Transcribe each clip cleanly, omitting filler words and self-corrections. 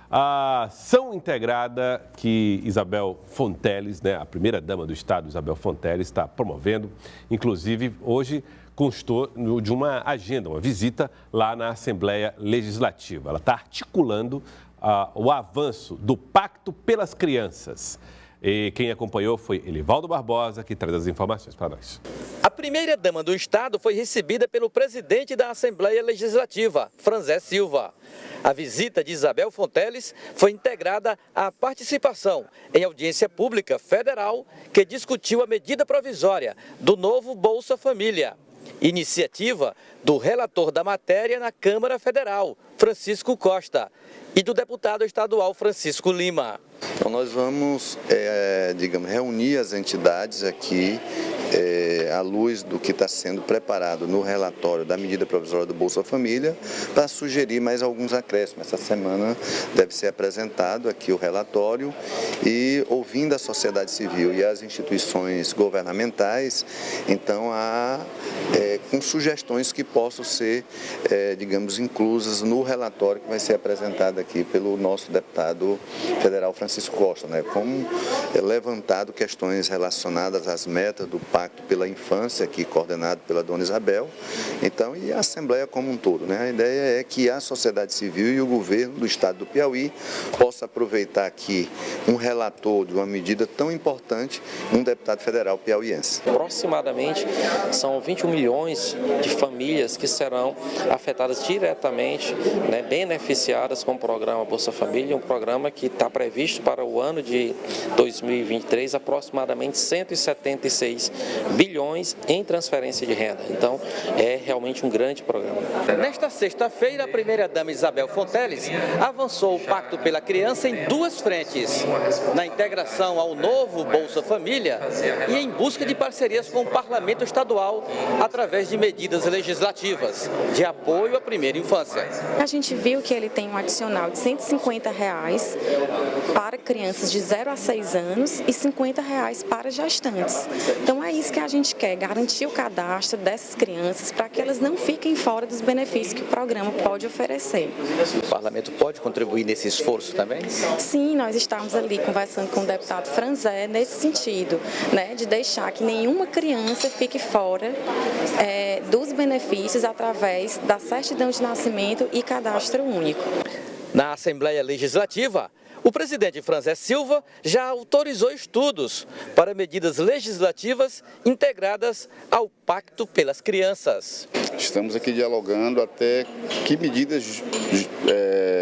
A ação integrada que Isabel Fonteles, a primeira-dama do Estado, Isabel Fonteles, está promovendo, inclusive hoje constou de uma agenda, uma visita lá na Assembleia Legislativa. Ela está articulando o avanço do Pacto pelas Crianças. E quem acompanhou foi Elivaldo Barbosa, que traz as informações para nós. A primeira-dama do Estado foi recebida pelo presidente da Assembleia Legislativa, Franzé Silva. A visita de Isabel Fonteles foi integrada à participação em audiência pública federal que discutiu a medida provisória do novo Bolsa Família, iniciativa do relator da matéria na Câmara Federal, Francisco Costa, e do deputado estadual Francisco Lima. Então nós vamos, reunir as entidades aqui à luz do que está sendo preparado no relatório da medida provisória do Bolsa Família para sugerir mais alguns acréscimos. Essa semana deve ser apresentado aqui o relatório e ouvindo a sociedade civil e as instituições governamentais, então com sugestões que possam ser, inclusas no relatório que vai ser apresentado aqui pelo nosso deputado federal Francisco Costa, como levantado questões relacionadas às metas do Pacto pela Infância, aqui coordenado pela dona Isabel, então, e a Assembleia como um todo. A ideia é que a sociedade civil e o governo do estado do Piauí possa aproveitar aqui um relator de uma medida tão importante, um deputado federal piauiense. Aproximadamente são 21 milhões de famílias que serão afetadas diretamente, beneficiadas com o programa Bolsa Família, um programa que está previsto para o ano de 2023, aproximadamente 176 bilhões em transferência de renda. Então, é realmente um grande programa. Nesta sexta-feira, a primeira-dama Isabel Fonteles avançou o Pacto pela Criança em duas frentes, na integração ao novo Bolsa Família e em busca de parcerias com o Parlamento Estadual através de medidas legislativas de apoio à primeira infância. A gente viu que ele tem um adicional de R$150 para crianças de 0 a 6 anos e R$50 para gestantes. Então é isso que a gente quer, garantir o cadastro dessas crianças para que elas não fiquem fora dos benefícios que o programa pode oferecer. O Parlamento pode contribuir nesse esforço também? Sim, nós estamos ali conversando com o deputado Franzé nesse sentido, de deixar que nenhuma criança fique fora dos benefícios através da certidão de nascimento e cadastro único. Na Assembleia Legislativa, o presidente Franzé Silva já autorizou estudos para medidas legislativas integradas ao Pacto pelas Crianças. Estamos aqui dialogando até que medidas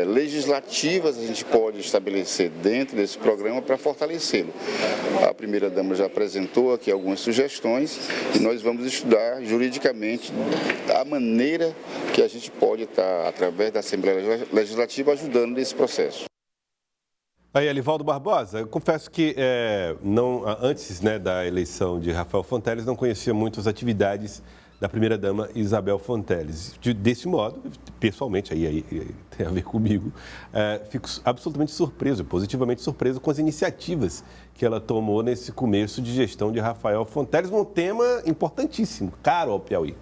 legislativas a gente pode estabelecer dentro desse programa para fortalecê-lo. A primeira-dama já apresentou aqui algumas sugestões e nós vamos estudar juridicamente a maneira que a gente pode estar, através da Assembleia Legislativa, ajudando nesse processo. Aí, Elivaldo Barbosa, eu confesso que antes da eleição de Rafael Fonteles, não conhecia muito as atividades da primeira-dama Isabel Fonteles. Desse modo, pessoalmente, aí tem a ver comigo, fico absolutamente surpreso, positivamente surpreso com as iniciativas que ela tomou nesse começo de gestão de Rafael Fonteles, um tema importantíssimo, caro ao Piauí.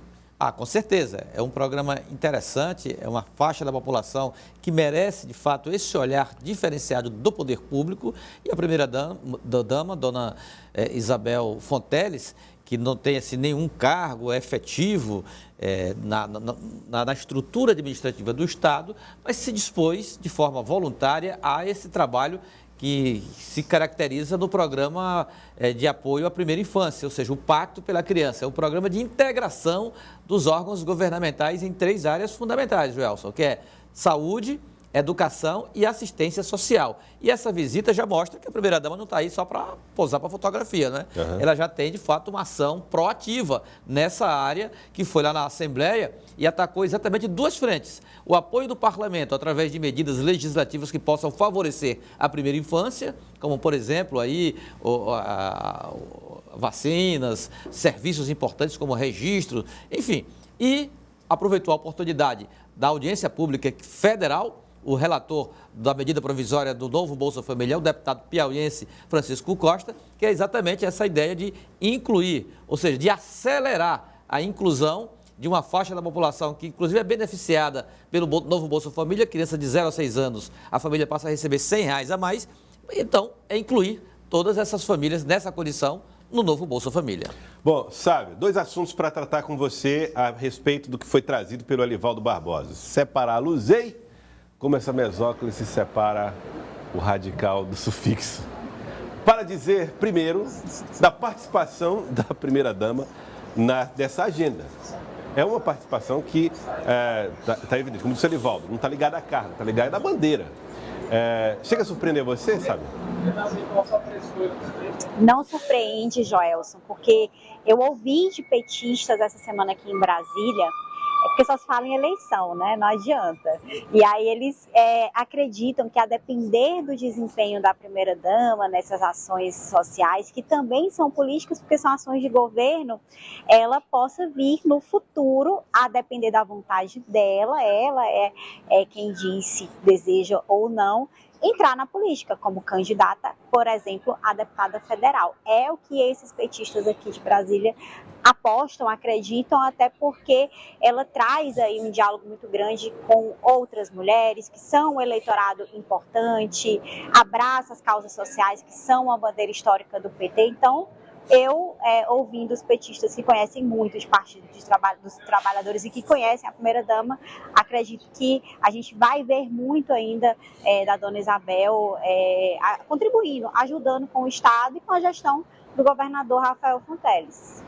Com certeza. É um programa interessante, é uma faixa da população que merece, de fato, esse olhar diferenciado do poder público. E a primeira-dama, dona Isabel Fonteles, que não tem nenhum cargo efetivo na estrutura administrativa do Estado, mas se dispôs de forma voluntária a esse trabalho que se caracteriza no programa de apoio à primeira infância, ou seja, o Pacto pela Criança. É um programa de integração dos órgãos governamentais em 3 áreas fundamentais, Joelson, que é saúde, educação e assistência social. E essa visita já mostra que a primeira-dama não está aí só para posar para fotografia, Uhum. Ela já tem, de fato, uma ação proativa nessa área, que foi lá na Assembleia e atacou exatamente 2 frentes. O apoio do Parlamento através de medidas legislativas que possam favorecer a primeira infância, como, por exemplo, vacinas, serviços importantes como registro, enfim. E aproveitou a oportunidade da audiência pública federal. O relator da medida provisória do novo Bolsa Família é o deputado piauiense Francisco Costa, que é exatamente essa ideia de incluir, ou seja, de acelerar a inclusão de uma faixa da população que, inclusive, é beneficiada pelo novo Bolsa Família, criança de 0 a 6 anos, a família passa a receber R$100 a mais. Então, é incluir todas essas famílias nessa condição no novo Bolsa Família. Bom, sabe, 2 assuntos para tratar com você a respeito do que foi trazido pelo Elivaldo Barbosa. Separar a Luzei, como essa mesóclise se separa o radical do sufixo. Para dizer, primeiro, da participação da primeira-dama dessa agenda. É uma participação que está evidente, como disse o Elivaldo, não está ligada à carne, está ligada à bandeira. Chega a surpreender você, sabe? Não surpreende, Joelson, porque eu ouvi de petistas essa semana aqui em Brasília, porque só se fala em eleição, né? Não adianta. E aí eles acreditam que, a depender do desempenho da primeira-dama nessas ações sociais, que também são políticas porque são ações de governo, ela possa vir no futuro, a depender da vontade dela, ela é quem diz se deseja ou não entrar na política como candidata, por exemplo, a deputada federal. É o que esses petistas aqui de Brasília apostam, acreditam, até porque ela traz aí um diálogo muito grande com outras mulheres que são um eleitorado importante, abraça as causas sociais que são uma bandeira histórica do PT. Então, eu, ouvindo os petistas que conhecem muito os partidos dos trabalhadores e que conhecem a primeira-dama, acredito que a gente vai ver muito ainda da dona Isabel contribuindo, ajudando com o Estado e com a gestão do governador Rafael Fonteles.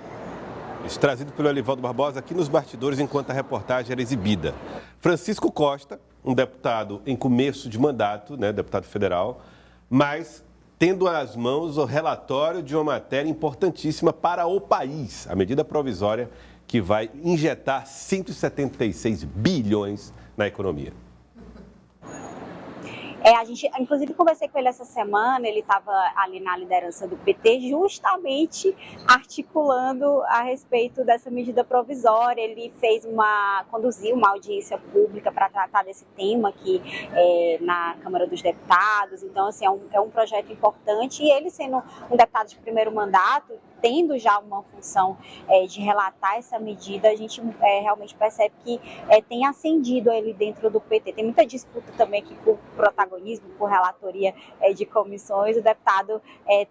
Isso trazido pelo Elivaldo Barbosa aqui nos bastidores enquanto a reportagem era exibida. Francisco Costa, um deputado em começo de mandato, né, deputado federal, mas tendo às mãos o relatório de uma matéria importantíssima para o país, a medida provisória que vai injetar 176 bilhões na economia. A gente, inclusive, conversei com ele essa semana, ele estava ali na liderança do PT, justamente articulando a respeito dessa medida provisória. Ele conduziu uma audiência pública para tratar desse tema aqui na Câmara dos Deputados. Então, assim, é um projeto importante, e ele, sendo um deputado de primeiro mandato, tendo já uma função de relatar essa medida, a gente realmente percebe que tem ascendido ele dentro do PT. Tem muita disputa também aqui por protagonismo, por relatoria de comissões. O deputado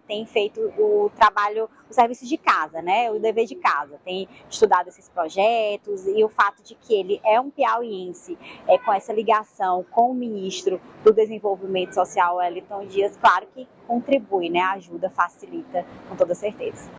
tem feito o trabalho, o serviço de casa, né? O dever de casa. Tem estudado esses projetos, e o fato de que ele é um piauiense com essa ligação com o ministro do Desenvolvimento Social, Wellington Dias, claro que contribui, né? Ajuda, facilita, com toda certeza.